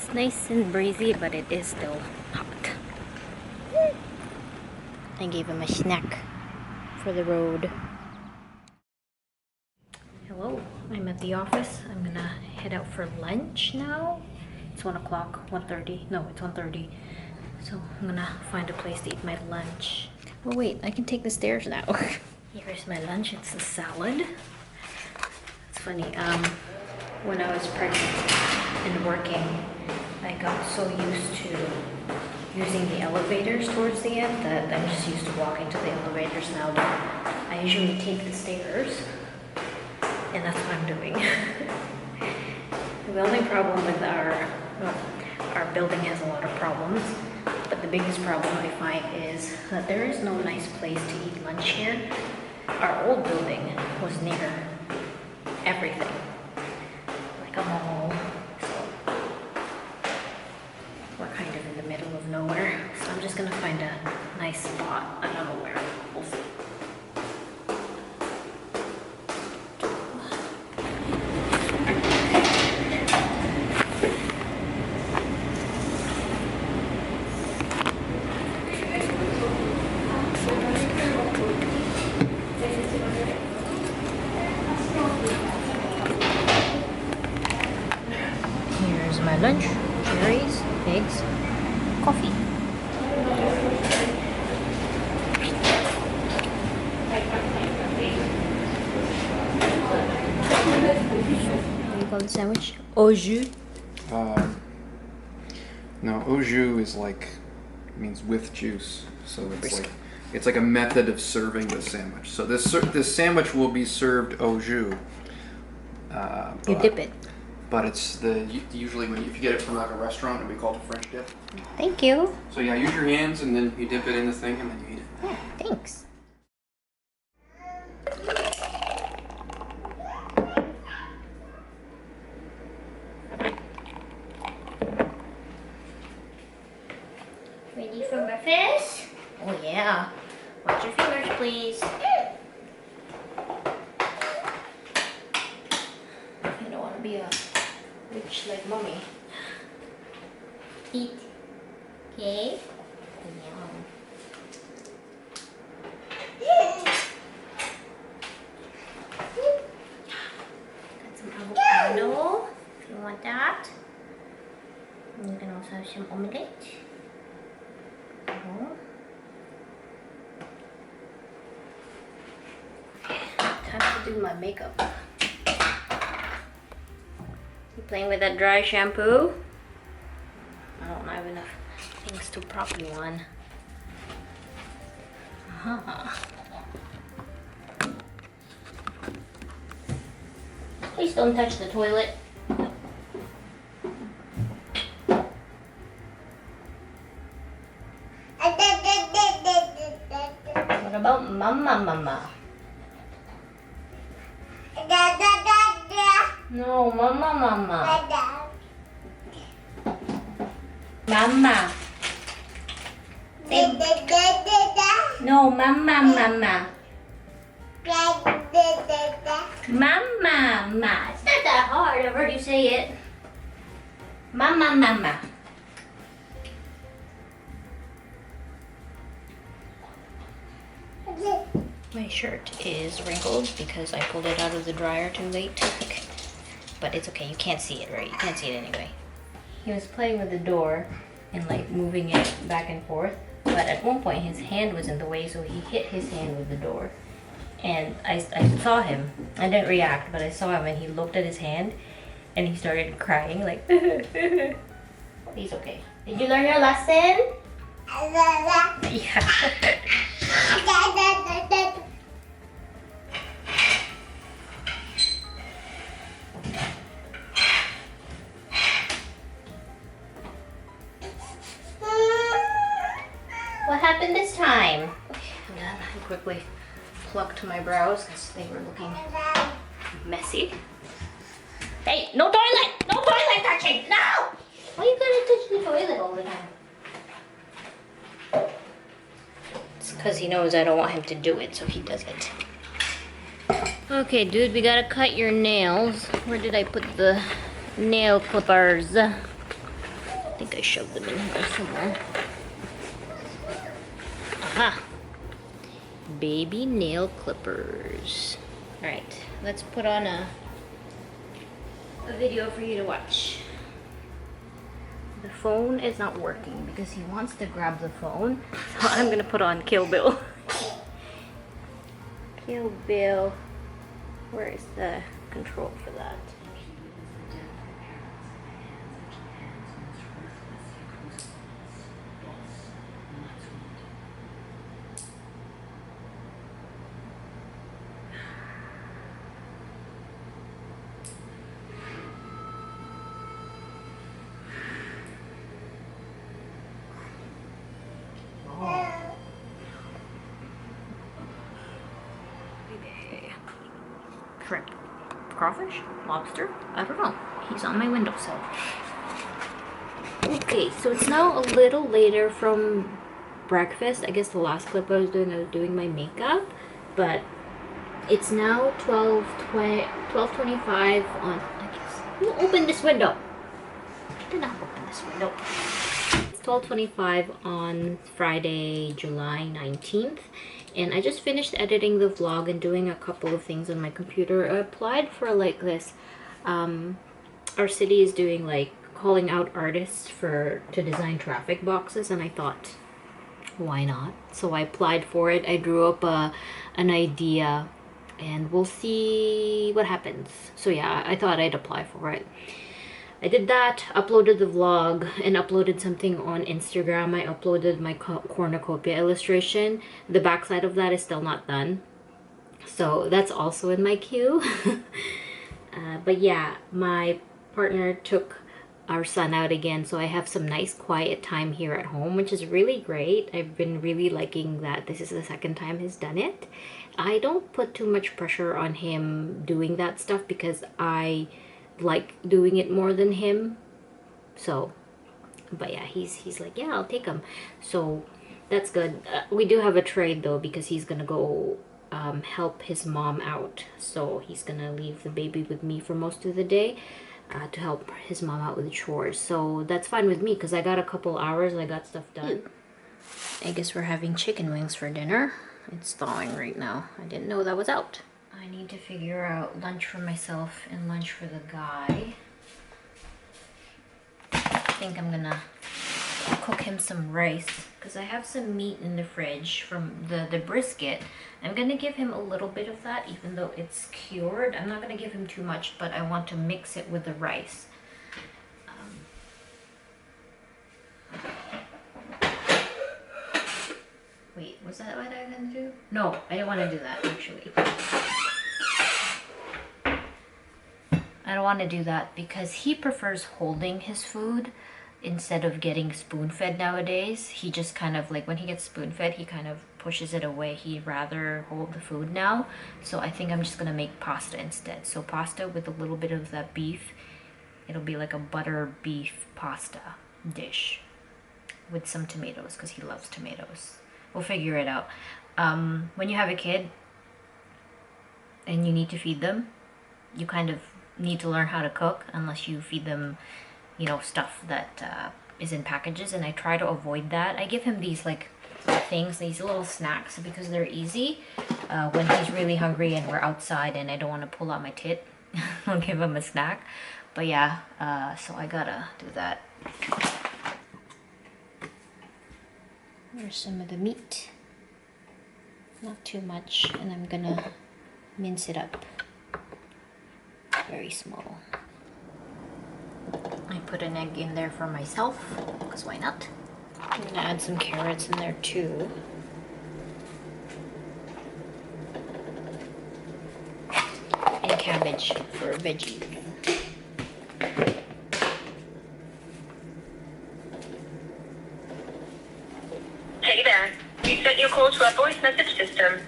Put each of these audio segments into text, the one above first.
It's nice and breezy, but it is still hot. I gave him a snack for the road. Hello, I'm at the office. I'm gonna head out for lunch now. It's 1 o'clock, 1:30. No, it's 1:30. So I'm gonna find a place to eat my lunch. Oh wait, I can take the stairs now. Here's my lunch. It's a salad. It's funny, when I was pregnant and working, I got so used to using the elevators towards the end that I'm just used to walking to the elevators now. I usually take the stairs, and that's what I'm doing. The only problem with our building has a lot of problems, but the biggest problem I find is that there is no nice place to eat lunch here. Our old building was near everything, like a mall, so we're kind of in the middle of nowhere. So I'm just gonna find a nice spot. I don't know where. We'll see. Here's my lunch: cherries, eggs, coffee. What do you call the sandwich? Au jus? No, au jus is like, means with juice. So it's like a method of serving the sandwich. So this sandwich will be served au jus. You dip it. But it's usually if you get it from like a restaurant, it'll be called a French dip. Thank you. So yeah, use your hands and then you dip it in the thing and then you eat it. Yeah, thanks. Ready for breakfast? Oh yeah. Watch your fingers, please. You don't want to be a witch like mommy. Eat. Okay. Yum. Got some avocado, if you want that. And you can also have some omelette. Time to do my makeup. You playing with that dry shampoo? I don't have enough things to prop you on. Please don't touch the toilet. What about mama? No, mama. Mama. No, mama. Mama. It's not that hard. I've heard you say it. Mama. My shirt is wrinkled because I pulled it out of the dryer too late. But it's okay. You can't see it, right? You can't see it anyway. He was playing with the door and like moving it back and forth. But at one point his hand was in the way, so he hit his hand with the door. And I saw him. I didn't react, but I saw him and he looked at his hand and he started crying like He's okay. Did you learn your lesson? Yeah. What happened this time? And then I quickly plucked my brows because they were looking messy. Hey, no toilet! No toilet touching! No! Why you gotta touch the toilet all the time? It's because he knows I don't want him to do it, so he does it. Okay, dude, we gotta cut your nails. Where did I put the nail clippers? think I shoved them in here somewhere. Aha! Baby nail clippers. Alright, let's put on a video for you to watch. The phone is not working because he wants to grab the phone. So I'm gonna put on Kill Bill. Kill Bill. Where is the control for that? Shrimp, crawfish, lobster, I don't know. He's on my windowsill. Okay, so it's now a little later from breakfast. I guess the last clip I was doing my makeup, but it's now 12:25 on, I guess. Who opened this window? I did not open this window. It's 12:25 on Friday, July 19th. And I just finished editing the vlog and doing a couple of things on my computer. I applied for like this, our city is doing like calling out artists to design traffic boxes, and I thought, why not? So I applied for it. I drew up an idea and we'll see what happens. So yeah, I thought I'd apply for it. I did that, uploaded the vlog, and uploaded something on Instagram. I uploaded my cornucopia illustration. The backside of that is still not done. So that's also in my queue. But yeah, my partner took our son out again, so I have some nice quiet time here at home, which is really great. I've been really liking that. This is the second time he's done it. I don't put too much pressure on him doing that stuff because I like doing it more than him. So but yeah, he's like, yeah, I'll take him. So that's good. We do have a trade though, because he's gonna go help his mom out. So he's gonna leave the baby with me for most of the day to help his mom out with the chores. So that's fine with me because I got a couple hours. I got stuff done. I guess we're having chicken wings for dinner. It's thawing right now. I didn't know that was out. I need to figure out lunch for myself and lunch for the guy. I think I'm gonna cook him some rice because I have some meat in the fridge from the brisket. I'm gonna give him a little bit of that even though it's cured. I'm not gonna give him too much, but I want to mix it with the rice. Wait, was that what I was gonna do? No, I didn't want to do that actually. I don't want to do that because he prefers holding his food instead of getting spoon-fed nowadays. He just kind of, like, when he gets spoon-fed, he kind of pushes it away. He'd rather hold the food now. So I think I'm just going to make pasta instead. So pasta with a little bit of that beef. It'll be like a butter beef pasta dish with some tomatoes because he loves tomatoes. We'll figure it out. When you have a kid and you need to feed them, you kind of need to learn how to cook unless you feed them, you know, stuff that is in packages, and I try to avoid that. I give him these like things, these little snacks, because they're easy when he's really hungry and we're outside and I don't want to pull out my tit. I'll give him a snack. But yeah, so I gotta do that. Here's some of the meat, not too much, and I'm gonna mince it up very small. I put an egg in there for myself, because why not? I'm gonna add some carrots in there too. And cabbage for a veggie. Hey there, you sent your call to our voice message system.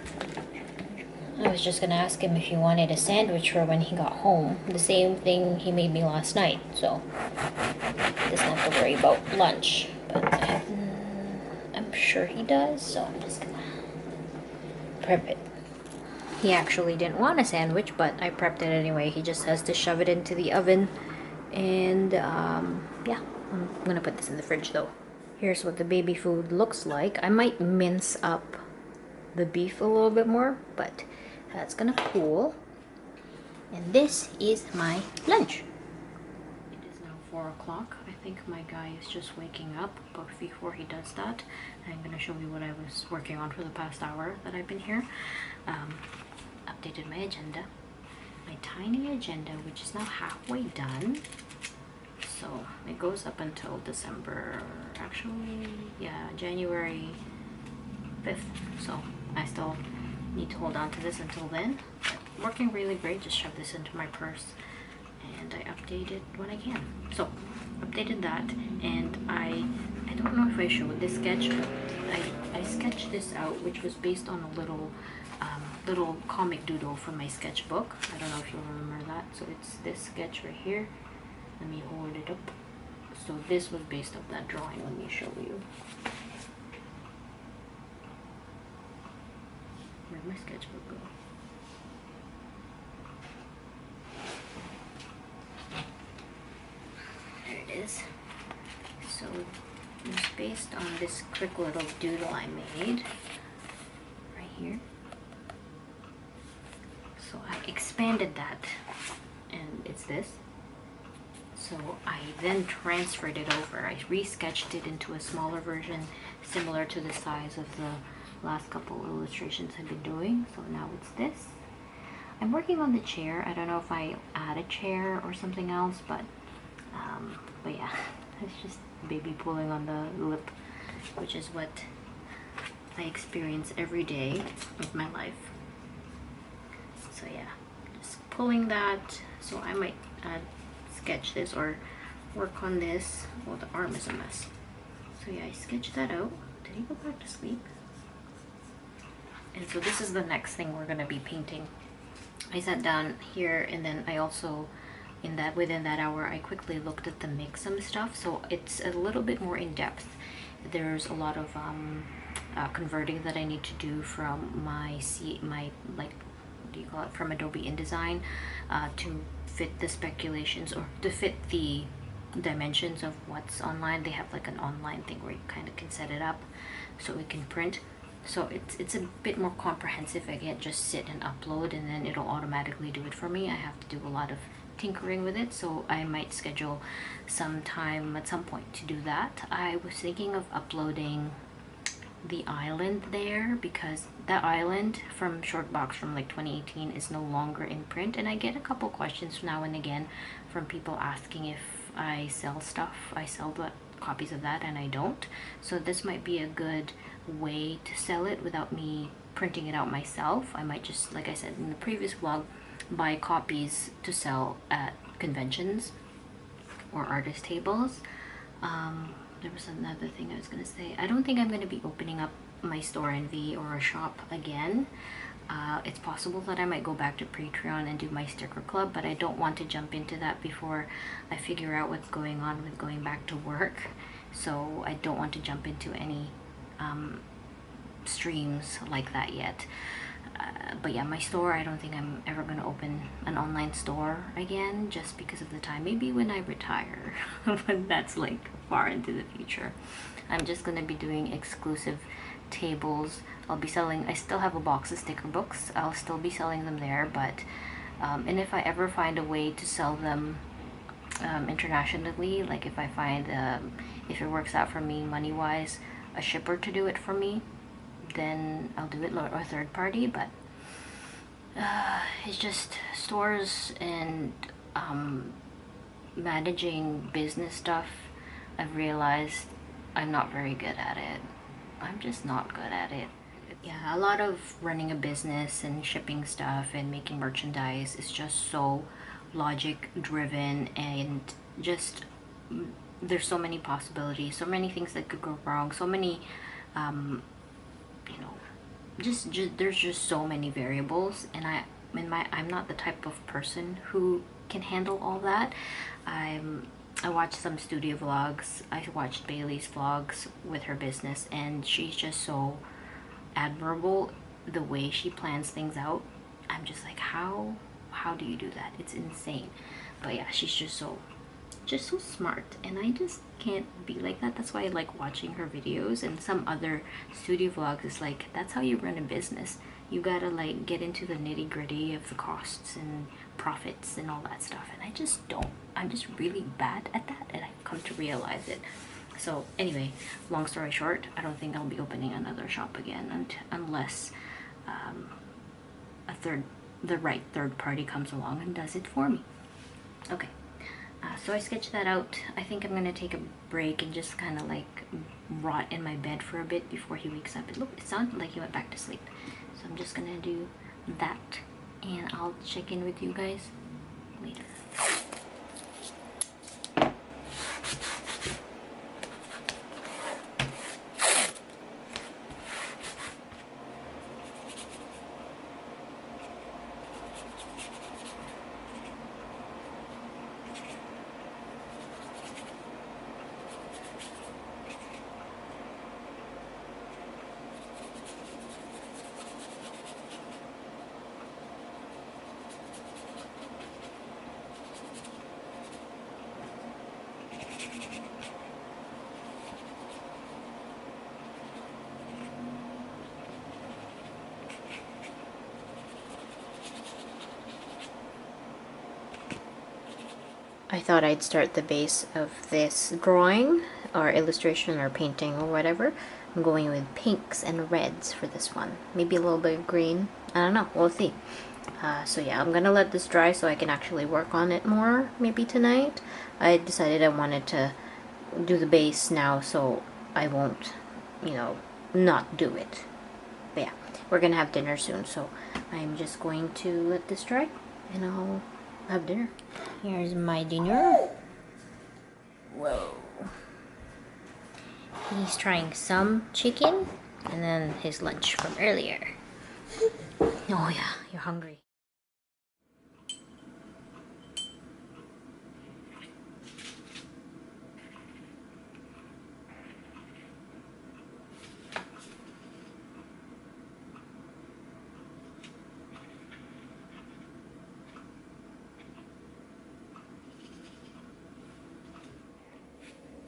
I was just gonna ask him if he wanted a sandwich for when he got home. The same thing he made me last night, so doesn't have to worry about lunch. But I'm sure he does, so I'm just gonna prep it. He actually didn't want a sandwich, but I prepped it anyway. He just has to shove it into the oven, and yeah, I'm gonna put this in the fridge though. Here's what the baby food looks like. I might mince up the beef a little bit more, but that's gonna cool. And this is my lunch. It is now 4 o'clock. I think my guy is just waking up, but before he does that, I'm gonna show you what I was working on for the past hour that I've been here. Updated my agenda, my tiny agenda, which is now halfway done. So it goes up until December, actually, yeah, January 5th. So I still need to hold on to this until then. But working really great. Just shove this into my purse and I update it when I can. So updated that, and I don't know if I showed this sketch, but I sketched this out, which was based on a little little comic doodle from my sketchbook. I don't know if you'll remember that. So it's this sketch right here. Let me hold it up. So this was based off that drawing. Let me show you. Where'd my sketchbook go? There it is. So it was based on this quick little doodle I made right here. So I expanded that, and it's this. So I then transferred it over. I resketched it into a smaller version, similar to the size of the last couple illustrations I've been doing. So now it's this. I'm working on the chair. I don't know if I add a chair or something else, but yeah, it's just baby pulling on the lip, which is what I experience every day of my life. So yeah, just pulling that. So I might sketch this or work on this. Well, the arm is a mess. So yeah, I sketched that out. Did he go back to sleep? And so this is the next thing we're gonna be painting. I sat down here, and then I also, within that hour, I quickly looked at the Mixum stuff. So it's a little bit more in depth. There's a lot of converting that I need to do from my like, what do you call it, from Adobe InDesign to fit the speculations, or to fit the dimensions of what's online. They have like an online thing where you kind of can set it up so it can print. So it's a bit more comprehensive. I can't just sit and upload and then it'll automatically do it for me. I have to do a lot of tinkering with it, so I might schedule some time at some point to do that. I was thinking of uploading the island there, because that island from Shortbox from like 2018 is no longer in print, and I get a couple questions now and again from people asking if I sell stuff. I sell the copies of that, and I don't. So this might be a good way to sell it without me printing it out myself. I might just, like I said in the previous vlog, buy copies to sell at conventions or artist tables. There was another thing I was gonna say. I don't think I'm gonna be opening up my store envy or a shop again. It's possible that I might go back to Patreon and do my sticker club, but I don't want to jump into that before I figure out what's going on with going back to work. So I don't want to jump into any streams like that yet. But yeah, my store, I don't think I'm ever going to open an online store again, just because of the time. Maybe when I retire, but that's like far into the future. I'm just going to be doing exclusive tables. I'll be selling, I still have a box of sticker books. I'll still be selling them there, but and if I ever find a way to sell them internationally, like if I find if it works out for me money wise, a shipper to do it for me, then I'll do it, or third party. But it's just stores and managing business stuff. I've realized I'm not very good at it. I'm just not good at it. Yeah, a lot of running a business and shipping stuff and making merchandise is just so logic driven, and just there's so many possibilities, so many things that could go wrong, so many you know, just there's just so many variables, and I'm not the type of person who can handle all that. I watched some studio vlogs. I watched Bailey's vlogs with her business, and she's just so admirable the way she plans things out. I'm just like, how do you do that? It's insane. But yeah, she's just so just so smart, and I just can't be like that. That's why I like watching her videos, and some other studio vlogs is like, that's how you run a business. You gotta like get into the nitty-gritty of the costs and profits and all that stuff, and I just don't. I'm just really bad at that, and I've come to realize it. So anyway, long story short, I don't think I'll be opening another shop again unless the right third party comes along and does it for me. Okay, so I sketched that out. I think I'm gonna take a break and just kind of like rot in my bed for a bit before he wakes up. It sounded like he went back to sleep, so I'm just gonna do that, and I'll check in with you guys later. I thought I'd start the base of this drawing or illustration or painting or whatever. I'm going with pinks and reds for this one. Maybe a little bit of green. I don't know. We'll see. So yeah, I'm gonna let this dry so I can actually work on it more maybe tonight. I decided I wanted to do the base now so I won't, you know, not do it. But yeah, we're gonna have dinner soon, so I'm just going to let this dry and I'll have dinner. Here's my dinner. Whoa. He's trying some chicken and then his lunch from earlier. Oh yeah, you're hungry.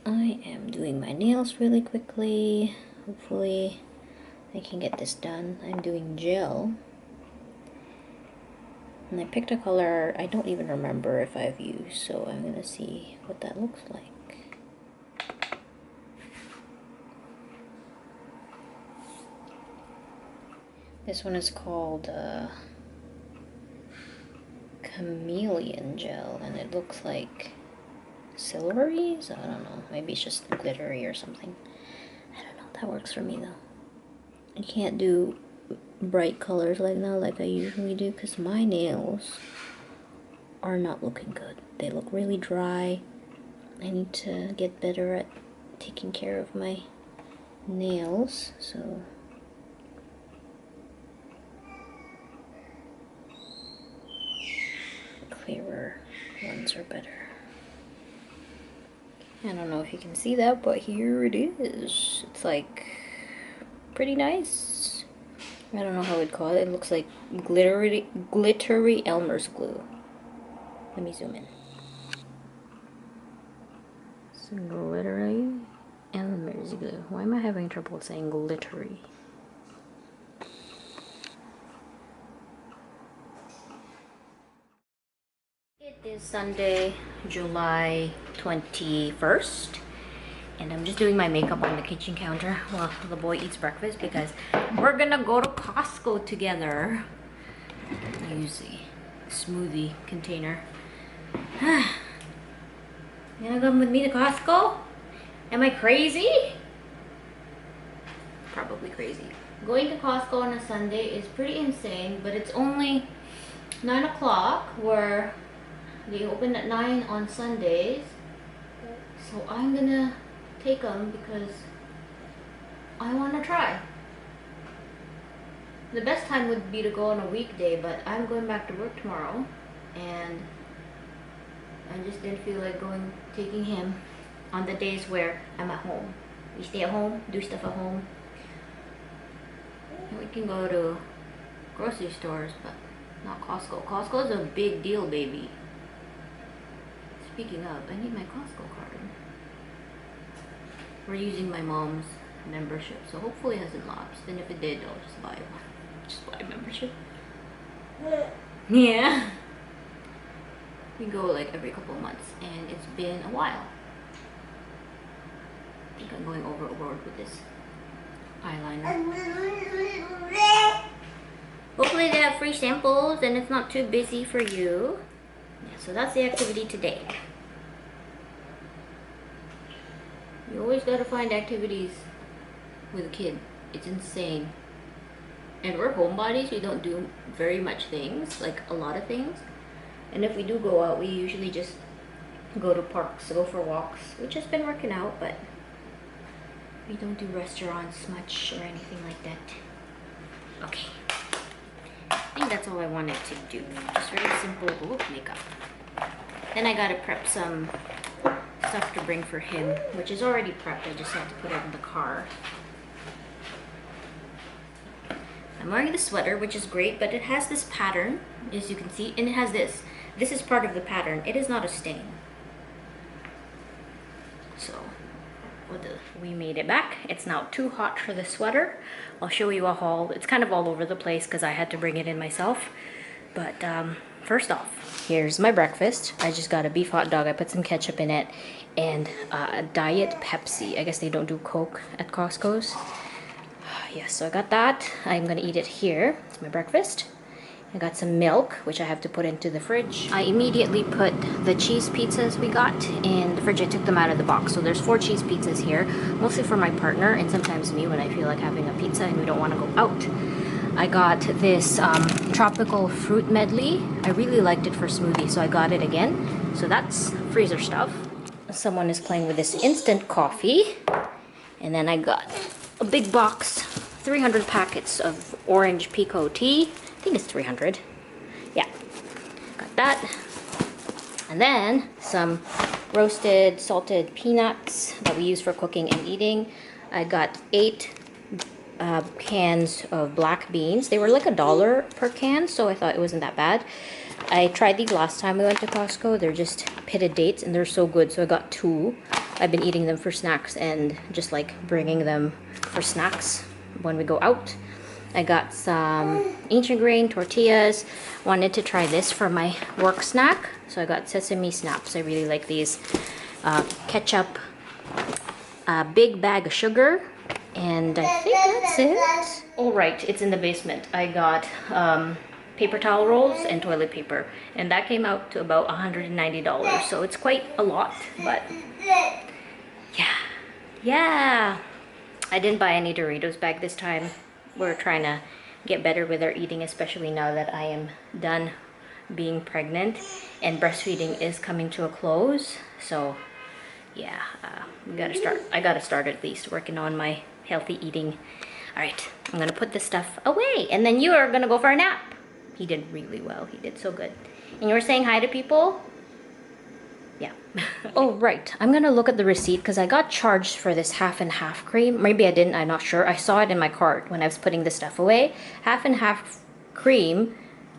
I am doing my nails really quickly. Hopefully I can get this done. I'm doing gel. And I picked a color I don't even remember if I've used, so I'm gonna see what that looks like. This one is called Chameleon Gel, and it looks like silvery, so I don't know. Maybe it's just glittery or something. I don't know. That works for me though. I can't do bright colors like now like I usually do because my nails are not looking good. They look really dry. I need to get better at taking care of my nails, so clearer ones are better. I don't know if you can see that, but here it is. It's like pretty nice. I don't know how I'd call it. It looks like glittery Elmer's glue. Let me zoom in. It's glittery Elmer's glue. Why am I having trouble saying glittery? It is Sunday, July 21st. And I'm just doing my makeup on the kitchen counter while the boy eats breakfast because we're gonna go to Costco together. Use a smoothie container. You gonna come with me to Costco? Am I crazy? Probably crazy. Going to Costco on a Sunday is pretty insane, but it's only 9 o'clock where they open at 9 on Sundays. So I'm gonna take them because I want to try. The best time would be to go on a weekday, but I'm going back to work tomorrow and I just didn't feel like taking him on the days where I'm at home. We stay at home, do stuff at home. And we can go to grocery stores, but not Costco. Costco is a big deal, baby. It's Speaking of, I need my Costco card. We're using my mom's membership, so hopefully it hasn't lapsed. And if it did, I'll just buy one. Just buy a membership. Yeah. We go like every couple of months, and it's been a while. I think I'm going overboard with this eyeliner. Hopefully they have free samples and it's not too busy for you. Yeah, so that's the activity today. You always gotta find activities with a kid. It's insane. And we're homebodies. We don't do very much things, like a lot of things. And if we do go out, we usually just go to parks, go for walks, which has been working out, but we don't do restaurants much or anything like that. Okay. I think that's all I wanted to do. Just very simple makeup. Then I gotta prep some stuff to bring for him, which is already prepped. I just have to put it in the car. I'm wearing the sweater, which is great, but it has this pattern, as you can see, and it has this. This is part of the pattern. It is not a stain. So, we made it back. It's now too hot for the sweater. I'll show you a haul. It's kind of all over the place because I had to bring it in myself. But first off, here's my breakfast. I just got a beef hot dog. I put some ketchup in it and a Diet Pepsi. I guess they don't do Coke at Costco's. Yes, so I got that. I'm gonna eat it here. It's my breakfast. I got some milk, which I have to put into the fridge. I immediately put the cheese pizzas we got in the fridge. I took them out of the box. So there's 4 cheese pizzas here, mostly for my partner and sometimes me when I feel like having a pizza and we don't want to go out. I got this tropical fruit medley. I really liked it for smoothie, so I got it again. So that's freezer stuff. Someone is playing with this instant coffee. And then I got a big box, 300 packets of orange pico tea. I think it's 300. Yeah, got that. And then some roasted salted peanuts that we use for cooking and eating. I got 8 cans of black beans. They were like $1 per can, so I thought it wasn't that bad. I tried these last time we went to Costco. They're just pitted dates and they're so good, so I got 2. I've been eating them for snacks and just like bringing them for snacks when we go out. I got some ancient grain tortillas. Wanted to try this for my work snack, so I got sesame snaps. I really like these. Ketchup, a big bag of sugar, and I think that's it. All right, it's in the basement. I got paper towel rolls and toilet paper, and that came out to about $190, so it's quite a lot, but yeah. I didn't buy any Doritos bag this time. We're trying to get better with our eating, especially now that I am done being pregnant and breastfeeding is coming to a close. So yeah, we gotta start. I gotta start at least working on my healthy eating. All right, I'm gonna put this stuff away, and then you are gonna go for a nap. He did really well. He did so good. And you were saying hi to people? Yeah. Oh, right. I'm gonna look at the receipt because I got charged for this half and half cream. Maybe I didn't, I'm not sure. I saw it in my cart when I was putting the stuff away. Half and half cream,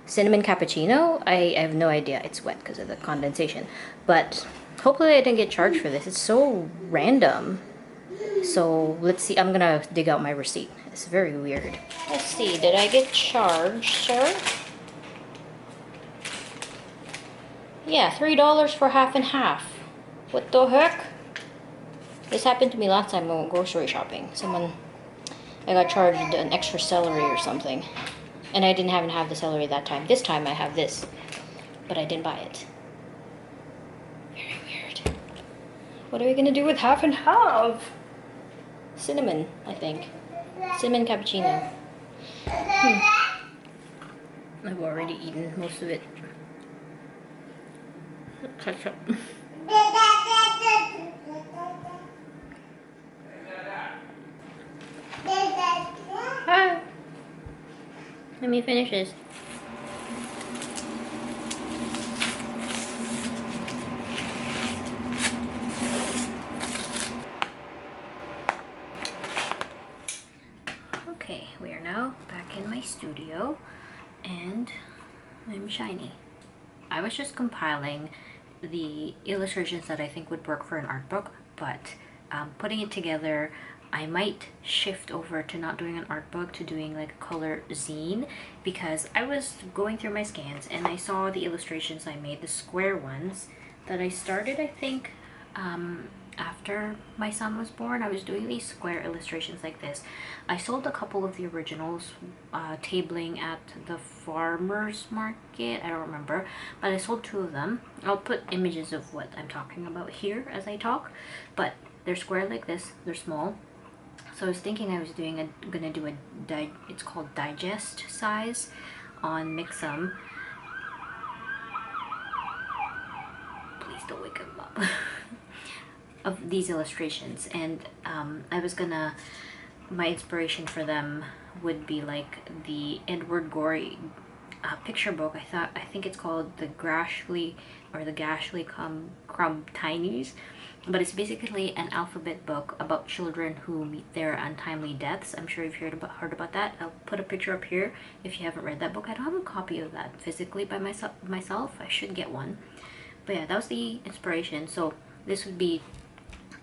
cinnamon cappuccino. I have no idea. It's wet because of the condensation. But hopefully I didn't get charged for this. It's so random. So let's see. I'm gonna dig out my receipt. It's very weird. Let's see. Did I get charged, sir? Yeah, $3 for half and half. What the heck? This happened to me last time when we went grocery shopping. I got charged an extra celery or something. And I didn't have the celery that time. This time I have this. But I didn't buy it. Very weird. What are we gonna do with half and half? Cinnamon, I think. Cinnamon cappuccino. I've already eaten most of it. Ketchup. Hi. Let me finish this. Okay, we are now back in my studio and I'm shiny. I was just compiling the illustrations that I think would work for an art book, but putting it together, I might shift over to not doing an art book to doing like a color zine, because I was going through my scans and I saw the illustrations I made, the square ones that I started, I think, after my son was born. I was doing these square illustrations like this. I sold a couple of the originals tabling at the farmer's market, I don't remember, but I sold 2 of them. I'll put images of what I'm talking about here as I talk, but they're square like this, they're small. So I was thinking I was gonna do it's called digest size on Mixum. Please don't wake him up. Of these illustrations, and I was gonna, my inspiration for them would be like the Edward Gorey picture book. I think it's called the Grashley or the Gashly Crumb Tinies, but it's basically an alphabet book about children who meet their untimely deaths. I'm sure you've heard about that. I'll put a picture up here if you haven't read that book. I don't have a copy of that physically by myself. I should get one, but yeah, that was the inspiration. So this would be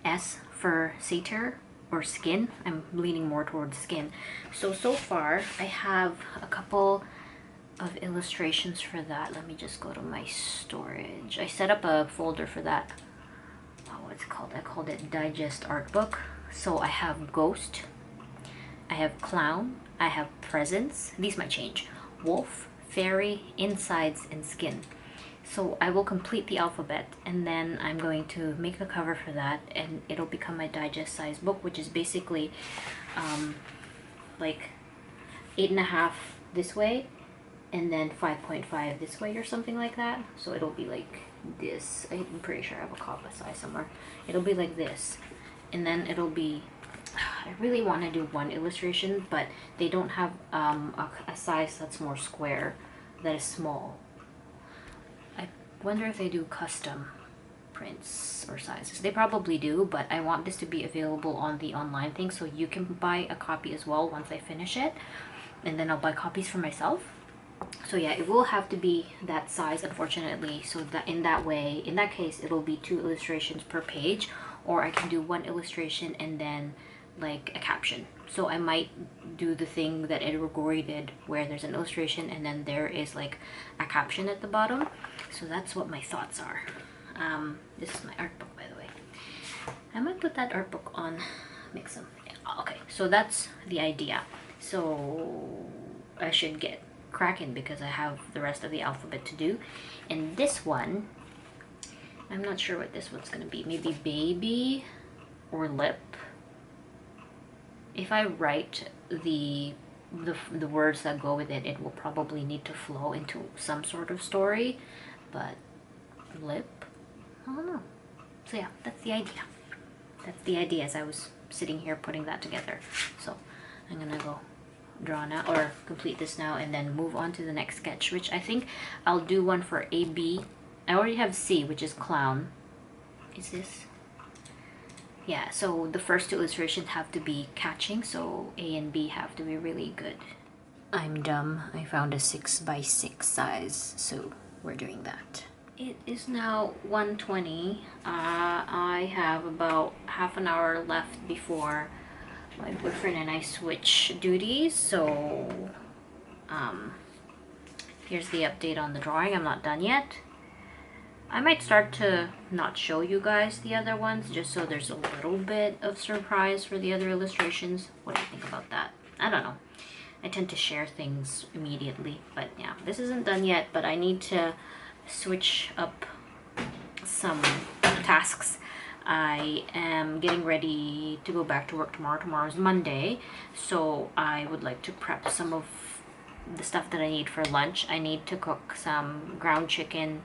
S for satyr or skin. I'm leaning more towards skin. So far I have a couple of illustrations for that. Let me just go to my storage. I set up a folder for that. What's it called? I called it Digest Art Book. So I have ghost, I have clown, I have presents. These might change. Wolf, fairy, insides, and skin. So I will complete the alphabet, and then I'm going to make a cover for that, and it'll become my digest size book, which is basically like 8.5 this way and then 5.5 this way or something like that. So it'll be like this. I'm pretty sure I have a copy size somewhere. It'll be like this, and then it'll be, I really want to do one illustration, but they don't have a size that's more square, that is small. Wonder if they do custom prints or sizes. They probably do, but I want this to be available on the online thing, so you can buy a copy as well once I finish it, and then I'll buy copies for myself. So yeah, it will have to be that size, unfortunately, so that in that case it'll be 2 illustrations per page, or I can do 1 illustration and then like a caption. So I might do the thing that Edward Gorey did, where there's an illustration and then there is like a caption at the bottom. So that's what my thoughts are. This is my art book, by the way. I might put that art book on Mixum. Okay, so that's the idea. So I should get cracking because I have the rest of the alphabet to do. And this one, I'm not sure what this one's gonna be. Maybe baby or lip. If I write the words that go with it, it will probably need to flow into some sort of story, but lip, I don't know. So yeah, that's the idea. That's the idea as I was sitting here putting that together. So I'm gonna go draw now, or complete this now, and then move on to the next sketch, which I think I'll do one for A, B. I already have C, which is clown. Is this? Yeah, so the first 2 illustrations have to be catching, so A and B have to be really good. I'm dumb. I found a 6x6 size, so we're doing that. It is now 1:20. I have about half an hour left before my boyfriend and I switch duties, so here's the update on the drawing. I'm not done yet. I might start to not show you guys the other ones, just so there's a little bit of surprise for the other illustrations. What do you think about that? I don't know. I tend to share things immediately, but yeah, this isn't done yet, but I need to switch up some tasks. I am getting ready to go back to work tomorrow. Tomorrow's Monday, so I would like to prep some of the stuff that I need for lunch. I need to cook some ground chicken,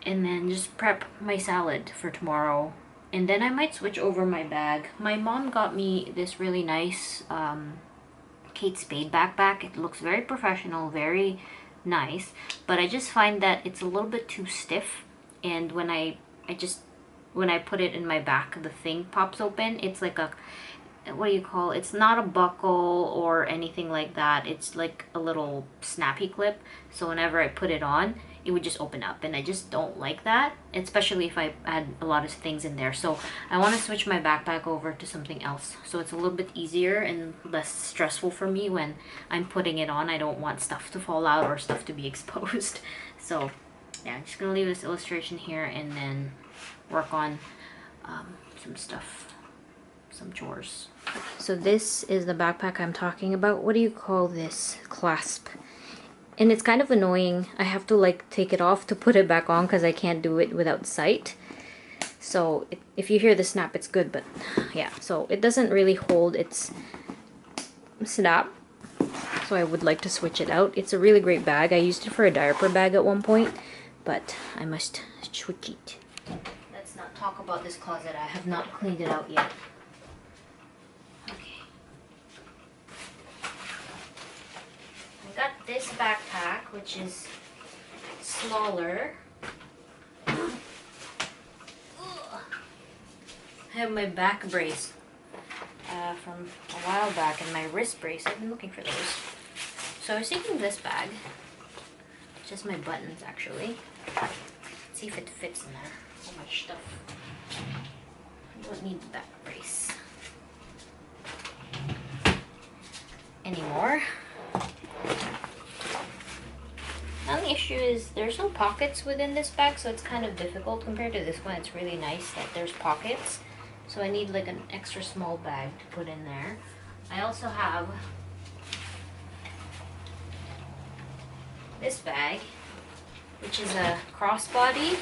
and then just prep my salad for tomorrow. And then I might switch over my bag. My mom got me this really nice Kate Spade backpack. It looks very professional, very nice, but I just find that it's a little bit too stiff, and when I put it in my back, the thing pops open. It's like a, what do you call it? It's not a buckle or anything like that. It's like a little snappy clip, so whenever I put it on, it would just open up, and I just don't like that, especially if I add a lot of things in there. So I want to switch my backpack over to something else, so it's a little bit easier and less stressful for me when I'm putting it on. I don't want stuff to fall out or stuff to be exposed. So yeah, I'm just gonna leave this illustration here and then work on some stuff, some chores. So this is the backpack I'm talking about. What do you call this? Clasp. And it's kind of annoying. I have to like take it off to put it back on because I can't do it without sight. So if you hear the snap, it's good, but yeah, so it doesn't really hold its snap. So I would like to switch it out. It's a really great bag. I used it for a diaper bag at one point, but I must switch it. Let's not talk about this closet. I have not cleaned it out yet. Okay. I got this backpack, which is smaller. I have my back brace from a while back and my wrist brace. I've been looking for those. So I was thinking this bag. Just my buttons, actually. Let's see if it fits in there. So much stuff. I don't need the back brace anymore. Now the issue is there's no pockets within this bag, so it's kind of difficult compared to this one. It's really nice that there's pockets. So I need like an extra small bag to put in there. I also have this bag, which is a crossbody.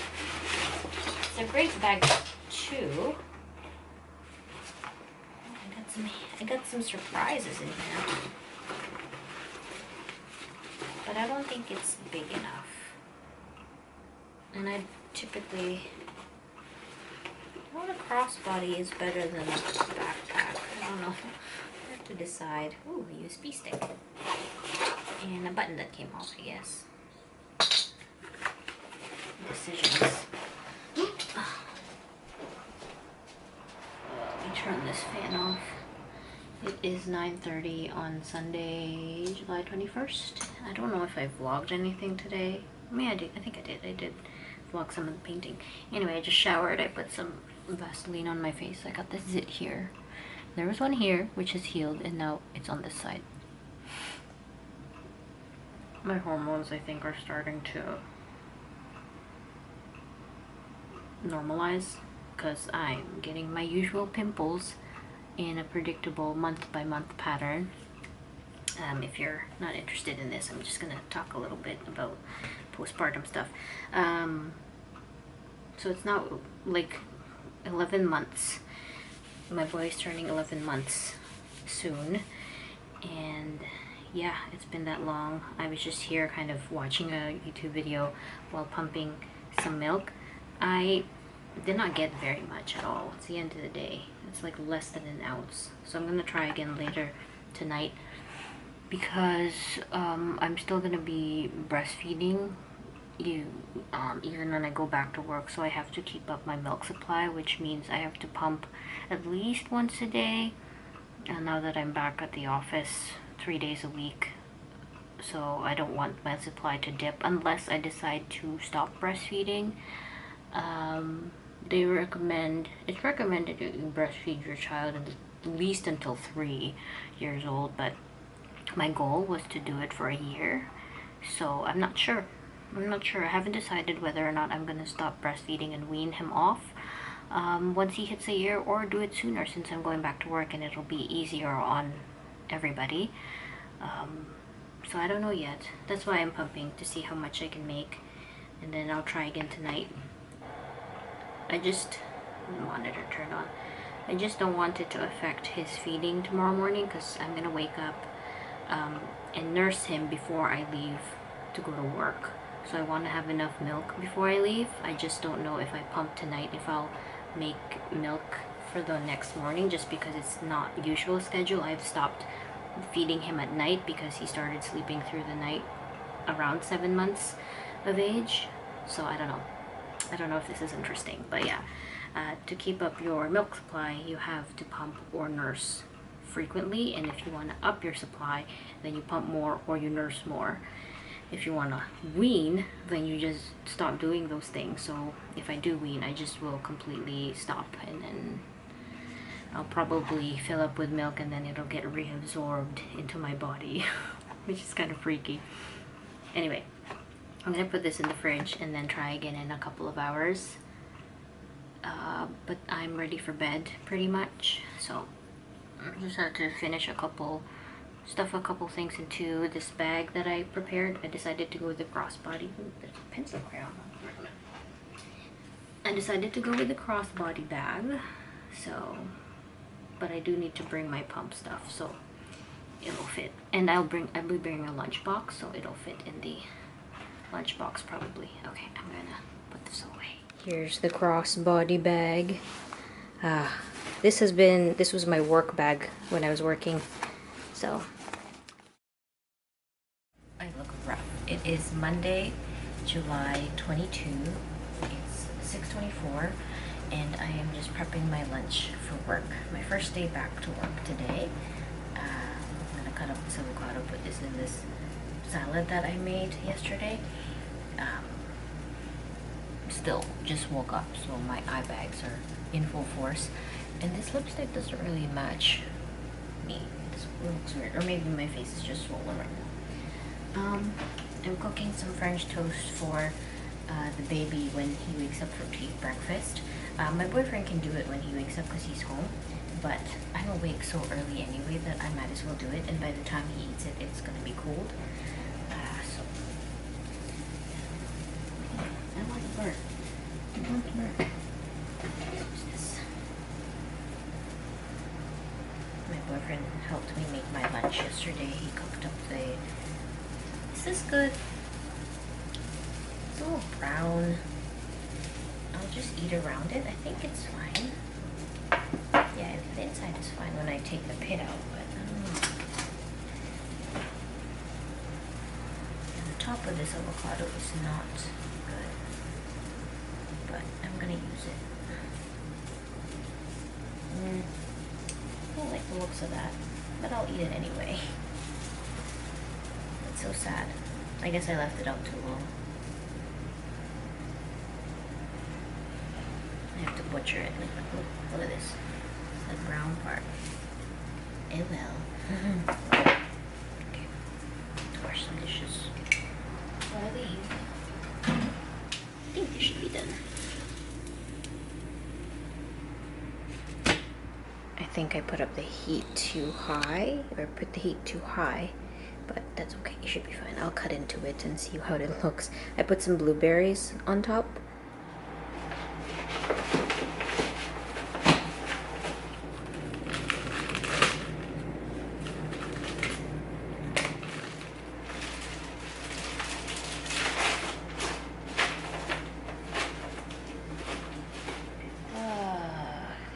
It's a great bag too. I got some surprises in here, but I don't think it's big enough. And I typically, a crossbody is better than a backpack. I don't know. I have to decide. Ooh, a USB stick. And a button that came off, I guess. Decisions. Let me turn this fan off. It is 9:30 on Sunday, July 21st. I don't know if I vlogged anything today. I mean, I did. I think I did. I did vlog some of the painting. Anyway, I just showered. I put some Vaseline on my face. I got this zit here. There was one here, which is healed, and now it's on this side. My hormones, I think, are starting to normalize because I'm getting my usual pimples in a predictable month-by-month pattern. If you're not interested in this, I'm just gonna talk a little bit about postpartum stuff. So it's now like 11 months. My boy's turning 11 months soon, and yeah, it's been that long. I was just here kind of watching a YouTube video while pumping some milk. I did not get very much at all. It's the end of the day. It's like less than an ounce. So I'm gonna try again later tonight because I'm still gonna be breastfeeding even when I go back to work, so I have to keep up my milk supply, which means I have to pump at least once a day. And now that I'm back at the office 3 days a week, so I don't want my supply to dip unless I decide to stop breastfeeding. It's recommended to breastfeed your child at least until 3 years old, but my goal was to do it for a year, so I'm not sure. I haven't decided whether or not I'm gonna stop breastfeeding and wean him off once he hits a year, or do it sooner since I'm going back to work and it'll be easier on everybody. So I don't know yet. That's why I'm pumping, to see how much I can make, and then I'll try again tonight. Monitor turned on. I just don't want it to affect his feeding tomorrow morning because I'm gonna wake up and nurse him before I leave to go to work. So I want to have enough milk before I leave. I just don't know if I pump tonight if I'll make milk for the next morning, just because it's not usual schedule. I've stopped feeding him at night because he started sleeping through the night around 7 months of age. So I don't know if this is interesting, but yeah, to keep up your milk supply, you have to pump or nurse frequently, and if you want to up your supply, then you pump more or you nurse more. if you want to wean, then you just stop doing those things. So if I do wean, I just will completely stop, and then I'll probably fill up with milk, and then it'll get reabsorbed into my body, which is kind of freaky. Anyway, I'm gonna put this in the fridge and then try again in a couple of hours. But I'm ready for bed pretty much, so I just have to finish stuff a couple things into this bag that I prepared. I decided to go with the crossbody. Ooh, there's a pencil crayon. I decided to go with the crossbody bag, so, but I do need to bring my pump stuff, so it'll fit. And I'll be bringing a lunchbox, so it'll fit in the lunchbox probably. Okay, I'm gonna put this away. Here's the crossbody bag. This was my work bag when I was working, so I look rough. It is Monday, July 22. It's 6:24, and I am just prepping my lunch for work. My first day back to work today. I'm gonna cut up this avocado, put this in this salad that I made yesterday. Still just woke up, so my eye bags are in full force, and this lipstick doesn't really match me. It looks weird, or maybe my face is just swollen right now. I'm cooking some French toast for the baby when he wakes up to eat breakfast. My boyfriend can do it when he wakes up because he's home, but I'm awake so early anyway that I might as well do it, and by the time he eats it, it's gonna be cold. I want to burn. I want to burn. What's this? My boyfriend helped me make my lunch yesterday. He cooked up the... Is this good? It's a little brown. I'll just eat around it. I think it's fine. Yeah, the inside is fine when I take the pit out, but I don't know. And the top of this avocado is not good, but I'm gonna use it. I don't like the looks of that, but I'll eat it anyway. It's so sad. I guess I left it out too long. I have to butcher it. Look at this. It's the brown part. It will. Okay. To wash some dishes. While I leave, I think this should be done. I think I put up the heat too high, or put the heat too high, but that's okay. It should be fine. I'll cut into it and see how it looks. I put some blueberries on top.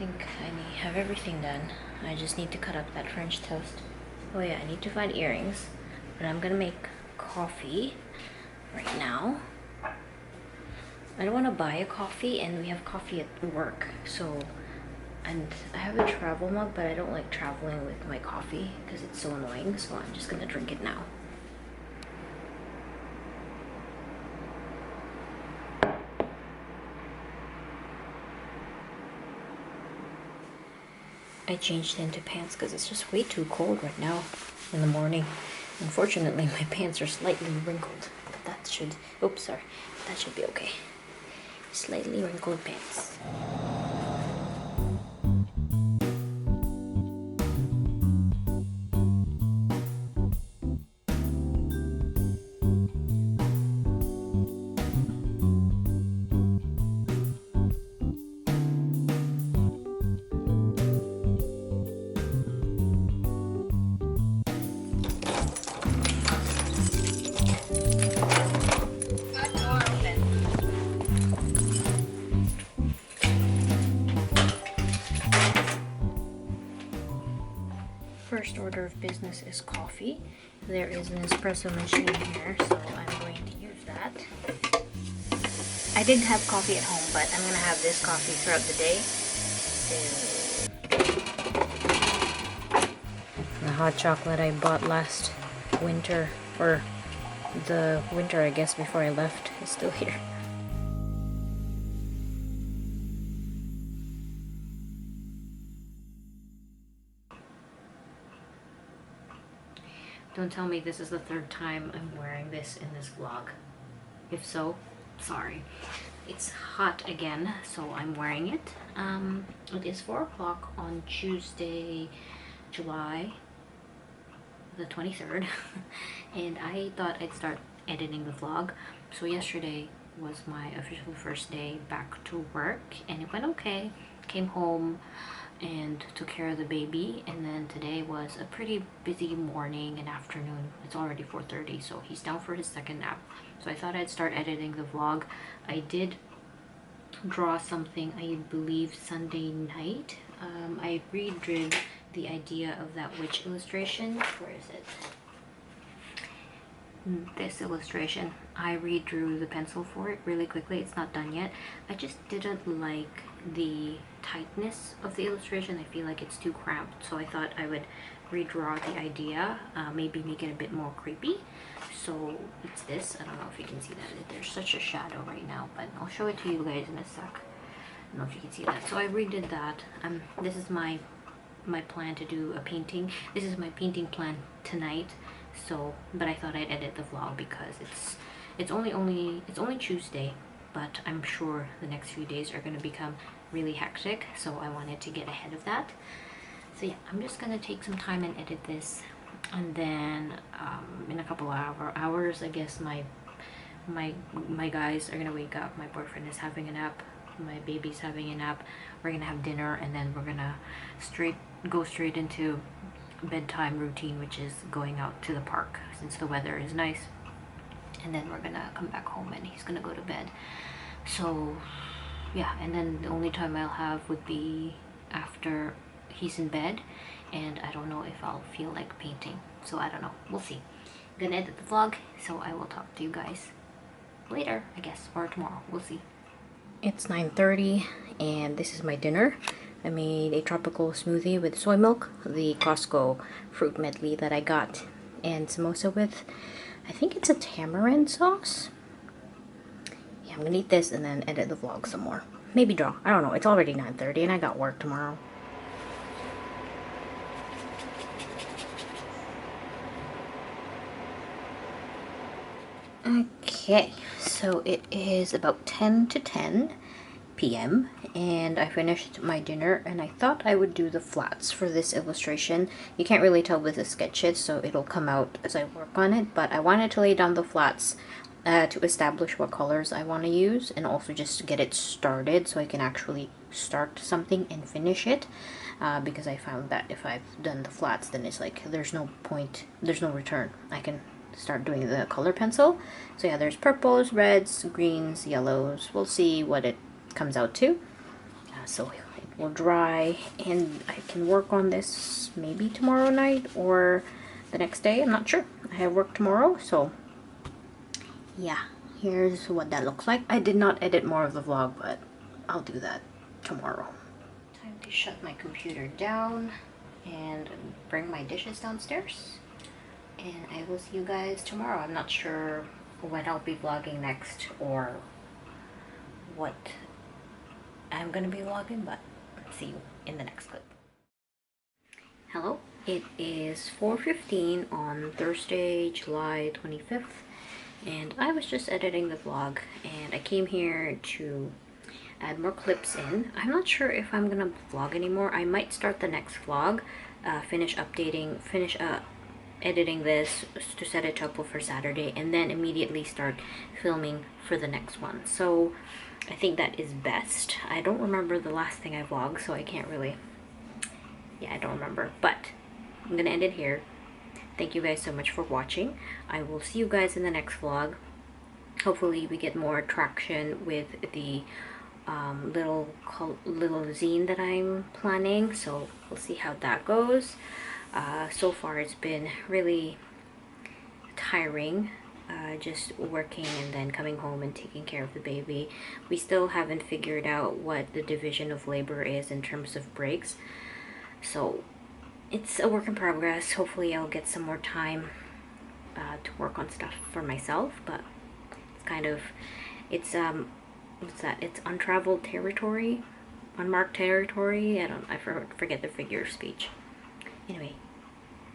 I think I have everything done. I just need to cut up that French toast. Oh yeah, I need to find earrings, but I'm gonna make coffee right now. I don't want to buy a coffee, and we have coffee at work, so, and I have a travel mug, but I don't like traveling with my coffee because it's so annoying, so I'm just gonna drink it now. I changed into pants because it's just way too cold right now in the morning. Unfortunately, my pants are slightly wrinkled, but that should, oops, sorry, that should be okay. Slightly wrinkled pants. First order of business is coffee. There is an espresso machine here, so I'm going to use that. I did have coffee at home, but I'm gonna have this coffee throughout the day. The hot chocolate I bought last winter, or The winter, I guess, before I left is still here. Don't tell me this is the third time I'm wearing this in this vlog. If so, sorry. It's hot again, so I'm wearing it. It is 4 o'clock on Tuesday, July the 23rd, and I thought I'd start editing the vlog. So yesterday was my official first day back to work, and it went okay. Came home and took care of the baby, and then today was a pretty busy morning and afternoon. It's already 4:30, so he's down for his second nap. So I thought I'd start editing the vlog. I did draw something, I believe, Sunday night. I redrew the idea of that witch illustration. Where is it? This illustration. I redrew the pencil for it really quickly. It's not done yet. I just didn't like the tightness of the illustration. I feel like it's too cramped, so I thought I would redraw the idea, maybe make it a bit more creepy. So it's this. I don't know if you can see that. There's such a shadow right now, but I'll show it to you guys in a sec. I don't know if you can see that. So I redid that. This is my plan to do a painting. This is my painting plan tonight. So, but I thought I'd edit the vlog because it's only Tuesday, but I'm sure the next few days are going to become really hectic, so I wanted to get ahead of that. So yeah, I'm just gonna take some time and edit this, and then in a couple of hours, I guess my guys are gonna wake up. My boyfriend is having a nap, my baby's having a nap. We're gonna have dinner, and then we're gonna go straight into bedtime routine, which is going out to the park since the weather is nice. And then we're gonna come back home and he's gonna go to bed. So yeah, and then the only time I'll have would be after he's in bed, and I don't know if I'll feel like painting, so I don't know, we'll see. I'm gonna edit the vlog, so I will talk to you guys later, I guess, or tomorrow, we'll see. It's 9:30 and this is my dinner. I made a tropical smoothie with soy milk, the Costco fruit medley that I got, and samosa with, I think it's a tamarind sauce. Yeah, I'm gonna eat this and then edit the vlog some more. Maybe draw. I don't know. It's already 9:30 and I got work tomorrow. Okay, so it is about 10 to 10 p.m. and I finished my dinner, and I thought I would do the flats for this illustration. You can't really tell with the sketches, so it'll come out as I work on it, but I wanted to lay down the flats to establish what colors I want to use, and also just to get it started so I can actually start something and finish it, because I found that if I've done the flats, then it's like there's no point, there's no return. I can start doing the color pencil. So yeah, there's purples, reds, greens, yellows. We'll see what it comes out to. So it will dry and I can work on this maybe tomorrow night or the next day. I'm not sure. I have work tomorrow, so yeah, here's what that looks like. I did not edit more of the vlog, but I'll do that tomorrow. Time to shut my computer down and bring my dishes downstairs, and I will see you guys tomorrow. I'm not sure when I'll be vlogging next or what I'm gonna be vlogging, but see you in the next clip. Hello, it is 4:15 on Thursday, July 25th, and I was just editing the vlog, and I came here to add more clips in. I'm not sure if I'm gonna vlog anymore. I might start the next vlog, finish editing this to set it up for Saturday, and then immediately start filming for the next one. So I think that is best. I don't remember the last thing I vlogged, so I can't really, yeah, I don't remember, but I'm gonna end it here. Thank you guys so much for watching. I will see you guys in the next vlog. Hopefully we get more traction with the little zine that I'm planning, so we'll see how that goes. So far it's been really tiring, just working and then coming home and taking care of the baby. We still haven't figured out what the division of labor is in terms of breaks, so it's a work in progress. Hopefully I'll get some more time to work on stuff for myself, but it's kind of, it's what's that? It's untraveled territory, unmarked territory. I forget the figure of speech. Anyway,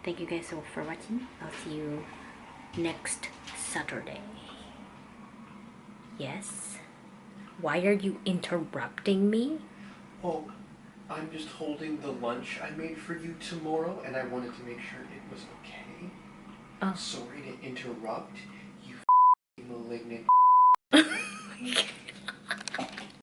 thank you guys so for watching. I'll see you next Saturday. Yes? Why are you interrupting me? Oh, I'm just holding the lunch I made for you tomorrow, and I wanted to make sure it was okay. Oh. Sorry to interrupt, you malignant